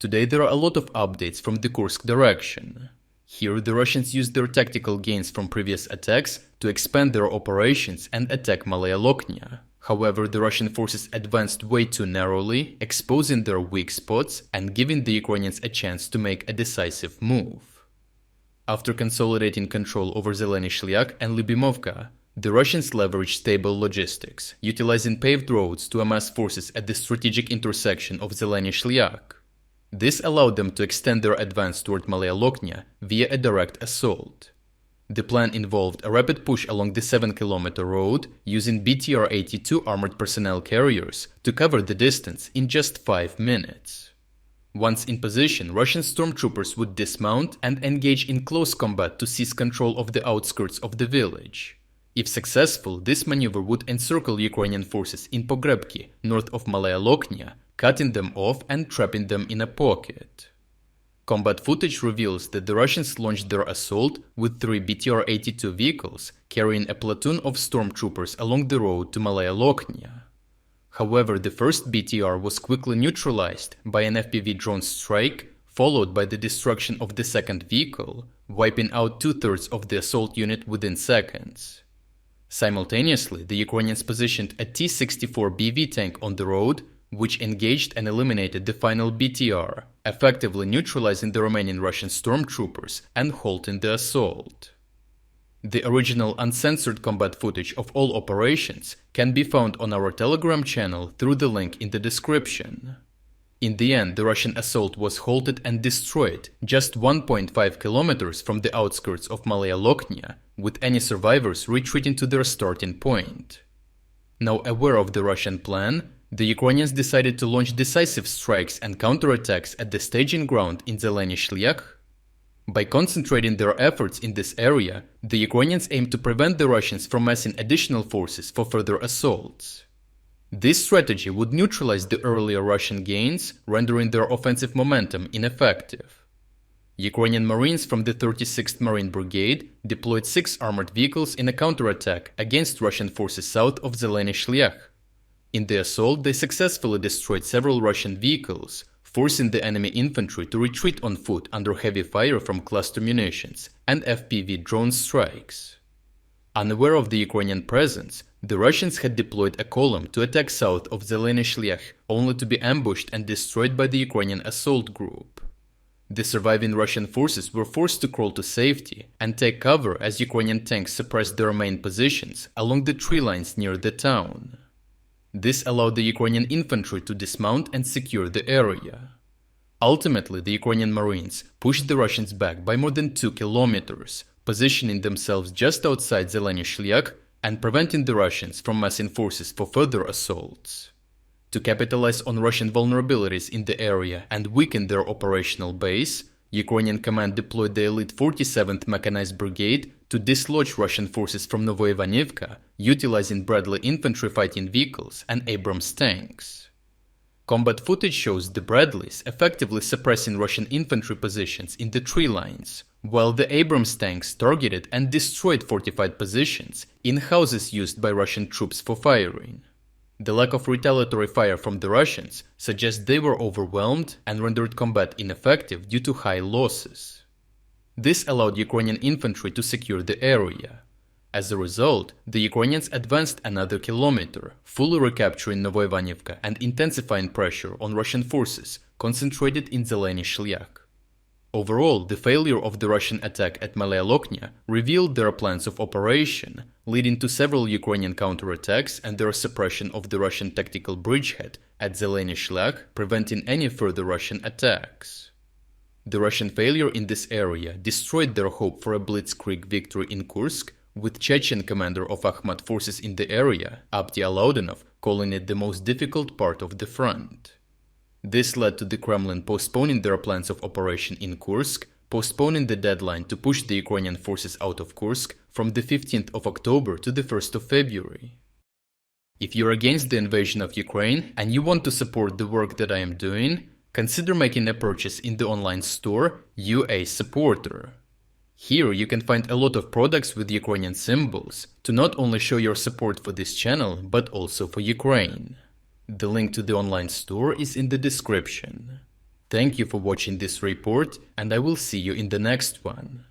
Today there are a lot of updates from the Kursk direction. Here the Russians used their tactical gains from previous attacks to expand their operations and attack Malaya Loknya. However, the Russian forces advanced way too narrowly, exposing their weak spots and giving the Ukrainians a chance to make a decisive move. After consolidating control over Zeleni Shlyakh and Liubimovka, the Russians leveraged stable logistics, utilizing paved roads to amass forces at the strategic intersection of Zeleni Shlyakh. This allowed them to extend their advance toward Malaya Loknya via a direct assault. The plan involved a rapid push along the 7-kilometer road using BTR-82 armored personnel carriers to cover the distance in just 5 minutes. Once in position, Russian stormtroopers would dismount and engage in close combat to seize control of the outskirts of the village. If successful, this maneuver would encircle Ukrainian forces in Pogrebki, north of Malaya Loknya, cutting them off and trapping them in a pocket. Combat footage reveals that the Russians launched their assault with 3 BTR-82 vehicles carrying a platoon of stormtroopers along the road to Malaya Lokhnya. However, the first BTR was quickly neutralized by an FPV drone strike, followed by the destruction of the second vehicle, wiping out 2/3 of the assault unit within seconds. Simultaneously, the Ukrainians positioned a T-64BV tank on the road, which engaged and eliminated the final BTR, effectively neutralizing the remaining Russian stormtroopers and halting the assault. The original uncensored combat footage of all operations can be found on our Telegram channel through the link in the description. In the end, the Russian assault was halted and destroyed just 1.5 kilometers from the outskirts of Malaya Lokhnya, with any survivors retreating to their starting point. Now aware of the Russian plan, the Ukrainians decided to launch decisive strikes and counterattacks at the staging ground in Zeleni Shlyakh. By concentrating their efforts in this area, the Ukrainians aimed to prevent the Russians from massing additional forces for further assaults. This strategy would neutralize the earlier Russian gains, rendering their offensive momentum ineffective. Ukrainian Marines from the 36th Marine Brigade deployed 6 armored vehicles in a counterattack against Russian forces south of Zeleni Shlyakh. In the assault, they successfully destroyed several Russian vehicles, forcing the enemy infantry to retreat on foot under heavy fire from cluster munitions and FPV drone strikes. Unaware of the Ukrainian presence, the Russians had deployed a column to attack south of Zeleni Shlyakh, only to be ambushed and destroyed by the Ukrainian assault group. The surviving Russian forces were forced to crawl to safety and take cover as Ukrainian tanks suppressed their main positions along the tree lines near the town. This allowed the Ukrainian infantry to dismount and secure the area. Ultimately, the Ukrainian Marines pushed the Russians back by more than 2 kilometers, positioning themselves just outside Zeleni Shlyakh and preventing the Russians from massing forces for further assaults. To capitalize on Russian vulnerabilities in the area and weaken their operational base, Ukrainian command deployed the elite 47th Mechanized Brigade to dislodge Russian forces from Novoivanovka, utilizing Bradley infantry fighting vehicles and Abrams tanks. Combat footage shows the Bradleys effectively suppressing Russian infantry positions in the tree lines, while the Abrams tanks targeted and destroyed fortified positions in houses used by Russian troops for firing. The lack of retaliatory fire from the Russians suggests they were overwhelmed and rendered combat ineffective due to high losses. This allowed Ukrainian infantry to secure the area. As a result, the Ukrainians advanced another kilometer, fully recapturing Novoivanovka and intensifying pressure on Russian forces concentrated in Zeleni Shlyakh. Overall, the failure of the Russian attack at Malaya Lokhnya revealed their plans of operation, leading to several Ukrainian counterattacks and their suppression of the Russian tactical bridgehead at Zeleni Shlyakh, preventing any further Russian attacks. The Russian failure in this area destroyed their hope for a blitzkrieg victory in Kursk, with Chechen commander of Akhmat forces in the area, Abdi Alaudinov, calling it the most difficult part of the front. This led to the Kremlin postponing their plans of operation in Kursk, postponing the deadline to push the Ukrainian forces out of Kursk from the 15th of October to the 1st of February. If you're against the invasion of Ukraine and you want to support the work that I am doing, consider making a purchase in the online store UA Supporter. Here you can find a lot of products with Ukrainian symbols to not only show your support for this channel, but also for Ukraine. The link to the online store is in the description. Thank you for watching this report, and I will see you in the next one.